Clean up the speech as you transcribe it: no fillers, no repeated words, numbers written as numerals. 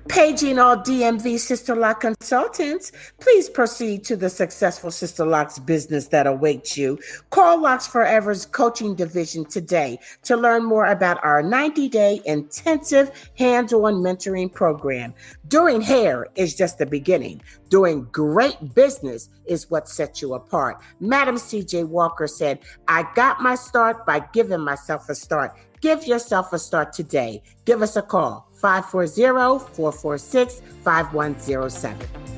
Paging all DMV Sisterlock consultants, please proceed to the successful Sisterlocks business that awaits you. Call Locks Forever's coaching division today to learn more about our 90-day intensive hands-on mentoring program. Doing hair is just the beginning. Doing great business is what sets you apart. Madam CJ Walker said, "I got my start by giving myself a start." Give yourself a start today. Give us a call, 540-446-5107.